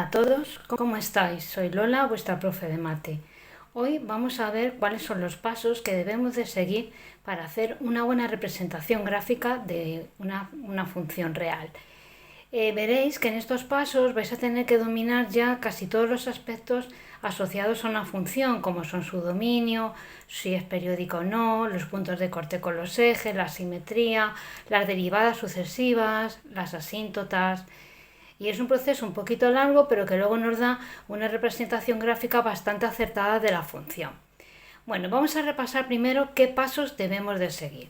a todos, ¿cómo estáis? Soy Lola, vuestra profe de mate. Hoy vamos a ver cuáles son los pasos que debemos de seguir para hacer una buena representación gráfica de una función real. Veréis que en estos pasos vais a tener que dominar ya casi todos los aspectos asociados a una función, como son su dominio, si es periódica o no, los puntos de corte con los ejes, la simetría, las derivadas sucesivas, las asíntotas. Y es un proceso un poquito largo, pero que luego nos da una representación gráfica bastante acertada de la función. Bueno, vamos a repasar primero qué pasos debemos de seguir.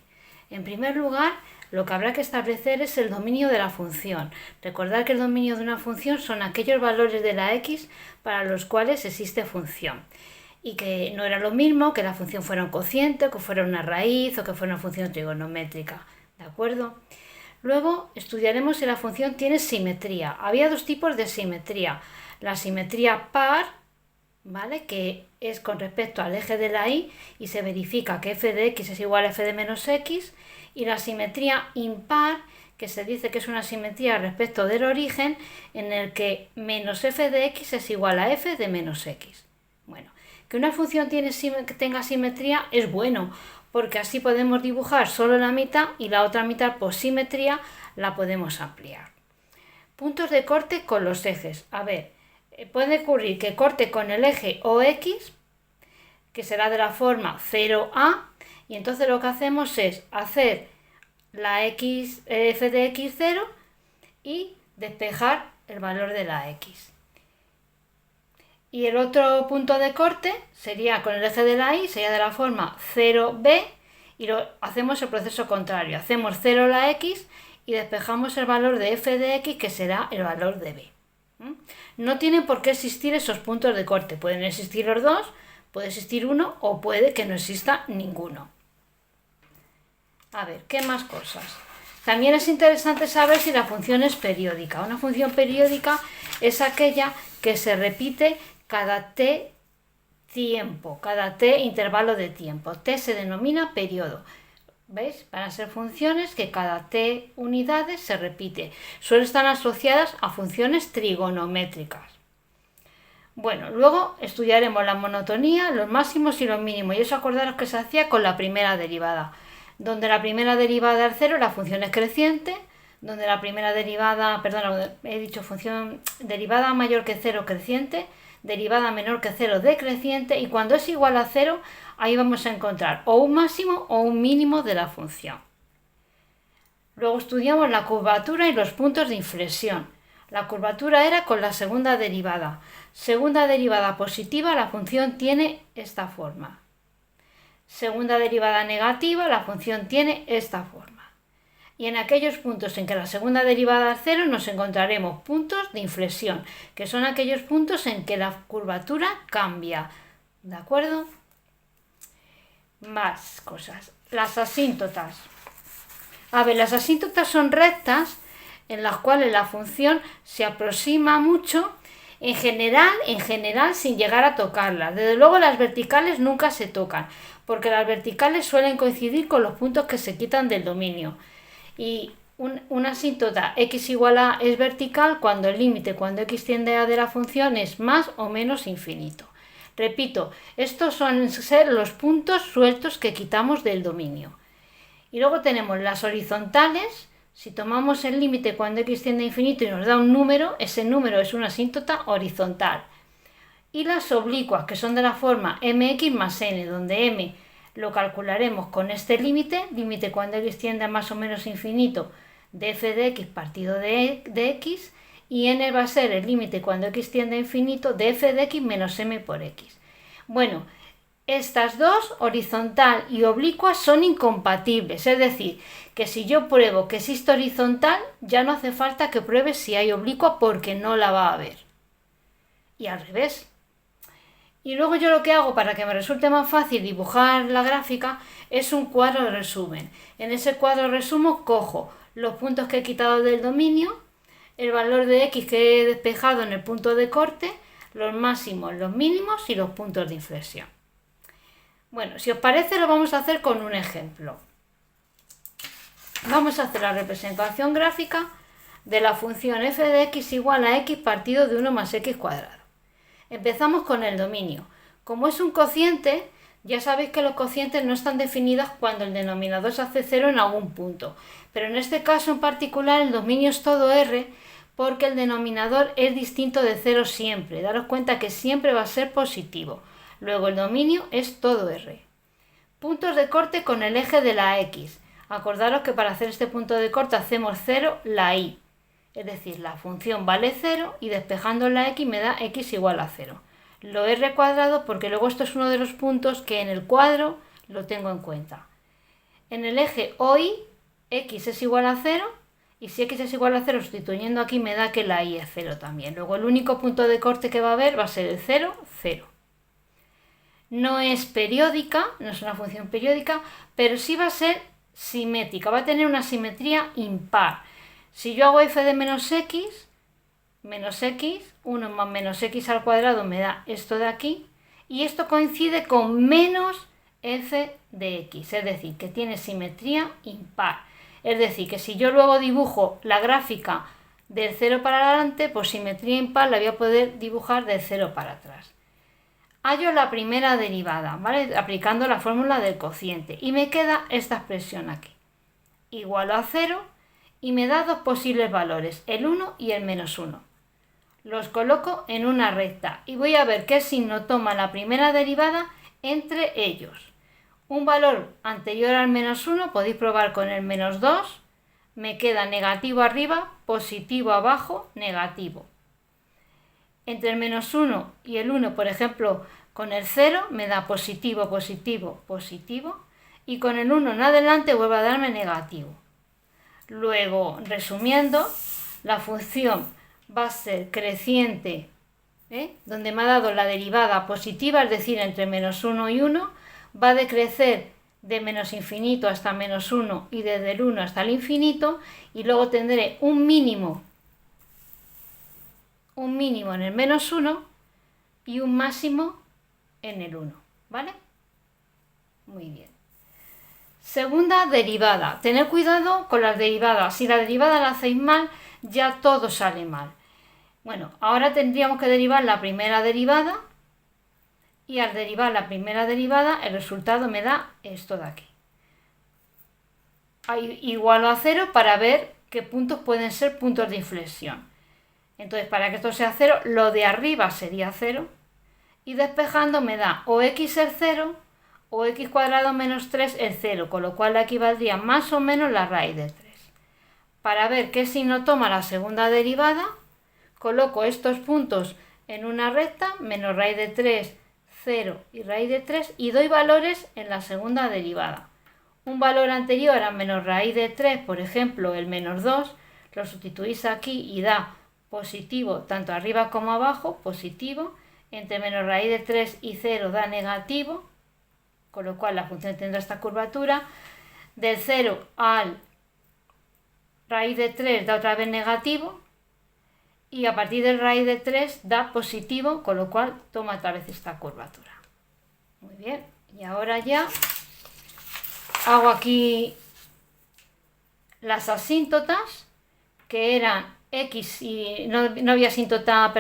En primer lugar, lo que habrá que establecer es el dominio de la función. Recordad que el dominio de una función son aquellos valores de la x para los cuales existe función. Y que no era lo mismo que la función fuera un cociente, que fuera una raíz o que fuera una función trigonométrica. ¿De acuerdo? Luego estudiaremos si la función tiene simetría. Había dos tipos de simetría. La simetría par, ¿vale?, que es con respecto al eje de la y se verifica que f de x es igual a f de menos x. Y la simetría impar, que se dice que es una simetría respecto del origen en el que menos f de x es igual a f de menos x. Bueno, que una función tenga simetría es bueno, porque así podemos dibujar solo la mitad y la otra mitad por simetría la podemos ampliar. Puntos de corte con los ejes. A ver, puede ocurrir que corte con el eje OX, que será de la forma 0A, y entonces lo que hacemos es hacer la x, f de x0 y despejar el valor de la x. Y el otro punto de corte sería con el eje de la y, sería de la forma 0b, y hacemos el proceso contrario. Hacemos 0 la x y despejamos el valor de f de x, que será el valor de b. No tienen por qué existir esos puntos de corte. Pueden existir los dos, puede existir uno o puede que no exista ninguno. A ver, ¿qué más cosas? También es interesante saber si la función es periódica. Una función periódica es aquella que se repite cada t tiempo, cada t intervalo de tiempo. T se denomina periodo. ¿Veis? Van a ser funciones que cada t unidades se repite. Suelen estar asociadas a funciones trigonométricas. Bueno, luego estudiaremos la monotonía, los máximos y los mínimos. Y eso acordaros que se hacía con la primera derivada. Donde la primera derivada del cero, la función es creciente. Donde la primera derivada, perdón, he dicho función derivada mayor que cero creciente, derivada menor que cero decreciente, y cuando es igual a cero, ahí vamos a encontrar o un máximo o un mínimo de la función. Luego estudiamos la curvatura y los puntos de inflexión. La curvatura era con la segunda derivada. Segunda derivada positiva, la función tiene esta forma. Segunda derivada negativa, la función tiene esta forma. Y en aquellos puntos en que la segunda derivada es cero, nos encontraremos puntos de inflexión, que son aquellos puntos en que la curvatura cambia. ¿De acuerdo? Más cosas. Las asíntotas. A ver, las asíntotas son rectas en las cuales la función se aproxima mucho, en general sin llegar a tocarlas. Desde luego las verticales nunca se tocan, porque las verticales suelen coincidir con los puntos que se quitan del dominio. Y una asíntota x igual a es vertical cuando el límite, cuando x tiende a de la función, es más o menos infinito. Repito, estos suelen ser los puntos sueltos que quitamos del dominio. Y luego tenemos las horizontales. Si tomamos el límite cuando x tiende a infinito y nos da un número, ese número es una asíntota horizontal. Y las oblicuas, que son de la forma mx más n, donde m lo calcularemos con este límite cuando x tiende a más o menos infinito de f de x partido de x, y n va a ser el límite cuando x tiende a infinito de f de x menos m por x. Bueno, estas dos, horizontal y oblicua, son incompatibles, es decir, que si yo pruebo que existe horizontal, ya no hace falta que pruebe si hay oblicua porque no la va a haber. Y al revés. Y luego yo lo que hago para que me resulte más fácil dibujar la gráfica es un cuadro de resumen. En ese cuadro de resumen cojo los puntos que he quitado del dominio, el valor de x que he despejado en el punto de corte, los máximos, los mínimos y los puntos de inflexión. Bueno, si os parece lo vamos a hacer con un ejemplo. Vamos a hacer la representación gráfica de la función f de x igual a x partido de 1 más x cuadrado. Empezamos con el dominio. Como es un cociente, ya sabéis que los cocientes no están definidos cuando el denominador se hace 0 en algún punto, pero en este caso en particular el dominio es todo r porque el denominador es distinto de 0 siempre. Daros cuenta que siempre va a ser positivo. Luego el dominio es todo r. Puntos de corte con el eje de la x. Acordaros que para hacer este punto de corte hacemos 0 la y. Es decir, la función vale 0 y despejando la x me da x igual a 0. Lo r cuadrado porque luego esto es uno de los puntos que en el cuadro lo tengo en cuenta. En el eje OY, x es igual a 0 y si x es igual a 0 sustituyendo aquí me da que la y es 0 también. Luego el único punto de corte que va a haber va a ser el 0, 0. No es periódica, no es una función periódica, pero sí va a ser simétrica, va a tener una simetría impar. Si yo hago f de menos x, 1 más menos x al cuadrado me da esto de aquí, y esto coincide con menos f de x, es decir, que tiene simetría impar. Es decir, que si yo luego dibujo la gráfica del 0 para adelante, pues simetría impar la voy a poder dibujar del 0 para atrás. Hallo la primera derivada, ¿vale? Aplicando la fórmula del cociente, y me queda esta expresión aquí. Igual a 0, y me da dos posibles valores, el 1 y el menos 1. Los coloco en una recta y voy a ver qué signo toma la primera derivada entre ellos. Un valor anterior al menos 1, podéis probar con el menos 2, me queda negativo arriba, positivo abajo, negativo. Entre el menos 1 y el 1, por ejemplo, con el 0 me da positivo, positivo, positivo, y con el 1 en adelante vuelve a darme negativo. Luego, resumiendo, la función va a ser creciente, donde me ha dado la derivada positiva, es decir, entre menos 1 y 1, va a decrecer de menos infinito hasta menos 1 y desde el 1 hasta el infinito, y luego tendré un mínimo en el menos 1 y un máximo en el 1, ¿vale? Muy bien. Segunda derivada. Tened cuidado con las derivadas. Si la derivada la hacéis mal, ya todo sale mal. Bueno, ahora tendríamos que derivar la primera derivada y al derivar la primera derivada el resultado me da esto de aquí. Igual a 0 para ver qué puntos pueden ser puntos de inflexión. Entonces, para que esto sea 0, lo de arriba sería 0 y despejando me da o x es 0 o x cuadrado menos 3 es 0, con lo cual aquí valdría más o menos la raíz de 3. Para ver qué signo toma la segunda derivada, coloco estos puntos en una recta, menos raíz de 3, 0 y raíz de 3, y doy valores en la segunda derivada. Un valor anterior a menos raíz de 3, por ejemplo el menos 2, lo sustituís aquí y da positivo tanto arriba como abajo, positivo, entre menos raíz de 3 y 0 da negativo, con lo cual la función tendrá esta curvatura. Del 0 al raíz de 3 da otra vez negativo y a partir del raíz de 3 da positivo, con lo cual toma otra vez esta curvatura. Muy bien, y ahora ya hago aquí las asíntotas, que eran x y no había asíntota,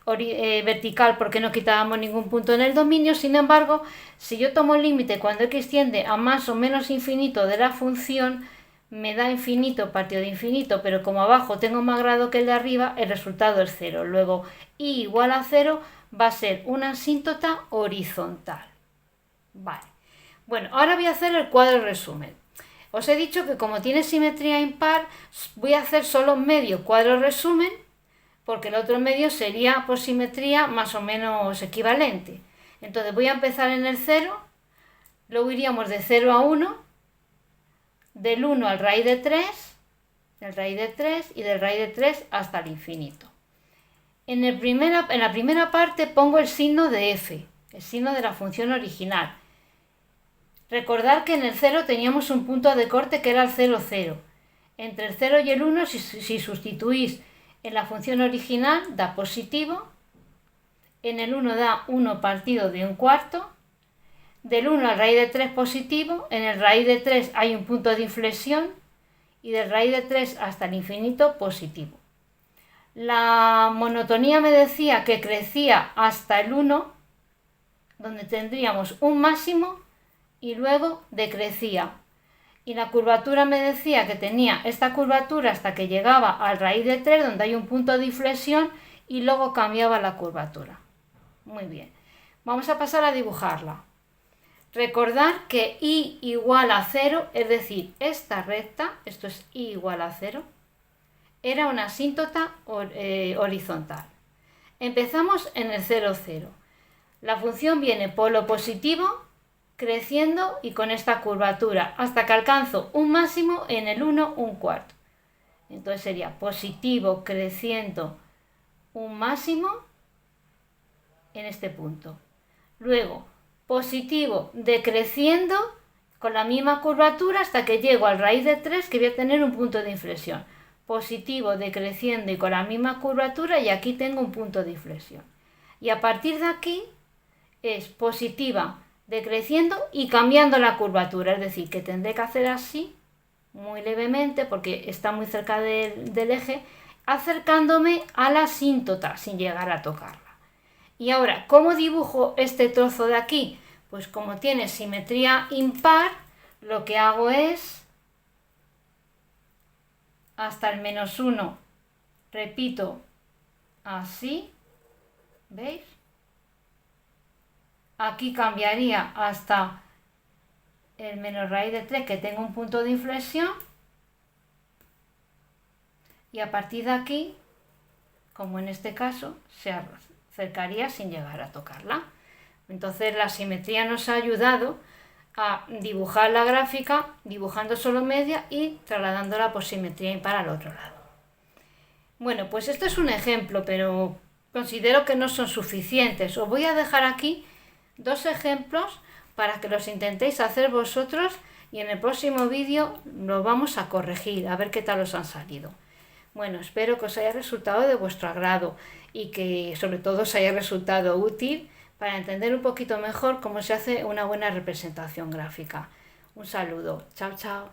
vertical porque no quitábamos ningún punto en el dominio. Sin embargo, si yo tomo el límite cuando x tiende a más o menos infinito de la función, me da infinito partido de infinito, pero como abajo tengo más grado que el de arriba, el resultado es 0. Luego, y igual a 0 va a ser una asíntota horizontal. Vale. Bueno, ahora voy a hacer el cuadro resumen. Os he dicho que como tiene simetría impar, voy a hacer solo medio cuadro resumen, porque el otro medio sería por simetría más o menos equivalente. Entonces voy a empezar en el 0, luego iríamos de 0 a 1, del 1 al raíz de 3, del raíz de 3 y del raíz de 3 hasta el infinito. En la primera parte pongo el signo de f, el signo de la función original. Recordad que en el 0 teníamos un punto de corte que era el 0, 0. Entre el 0 y el 1, si sustituís en la función original, da positivo. En el 1 da 1 partido de un cuarto. Del 1 al raíz de 3 positivo. En el raíz de 3 hay un punto de inflexión. y de raíz de 3 hasta el infinito positivo. La monotonía me decía que crecía hasta el 1, donde tendríamos un máximo y luego decrecía. Y la curvatura me decía que tenía esta curvatura hasta que llegaba al raíz de 3, donde hay un punto de inflexión y luego cambiaba la curvatura. Muy bien. Vamos a pasar a dibujarla. Recordar que y igual a 0, es decir, esta recta, esto es y igual a 0, era una asíntota horizontal. Empezamos en el 0, 0. La función viene polo positivo, creciendo y con esta curvatura, hasta que alcanzo un máximo en el 1, un cuarto. Entonces sería positivo, creciendo, un máximo en este punto. Luego, positivo, decreciendo, con la misma curvatura hasta que llego al raíz de 3, que voy a tener un punto de inflexión. Positivo, decreciendo y con la misma curvatura, y aquí tengo un punto de inflexión. Y a partir de aquí es positiva, decreciendo y cambiando la curvatura, es decir, que tendré que hacer así, muy levemente, porque está muy cerca del eje, acercándome a la asíntota sin llegar a tocarla. Y ahora, ¿cómo dibujo este trozo de aquí? Pues como tiene simetría impar, lo que hago es hasta el -1, repito, así, ¿veis? Aquí cambiaría hasta el menos raíz de 3, que tengo un punto de inflexión, y a partir de aquí, como en este caso, se acercaría sin llegar a tocarla. Entonces la simetría nos ha ayudado a dibujar la gráfica dibujando solo media y trasladándola por simetría impar al otro lado. Bueno, pues esto es un ejemplo, pero considero que no son suficientes. Os voy a dejar aquí 2 ejemplos para que los intentéis hacer vosotros y en el próximo vídeo los vamos a corregir, a ver qué tal os han salido. Bueno, espero que os haya resultado de vuestro agrado y que sobre todo os haya resultado útil para entender un poquito mejor cómo se hace una buena representación gráfica. Un saludo. Chao, chao.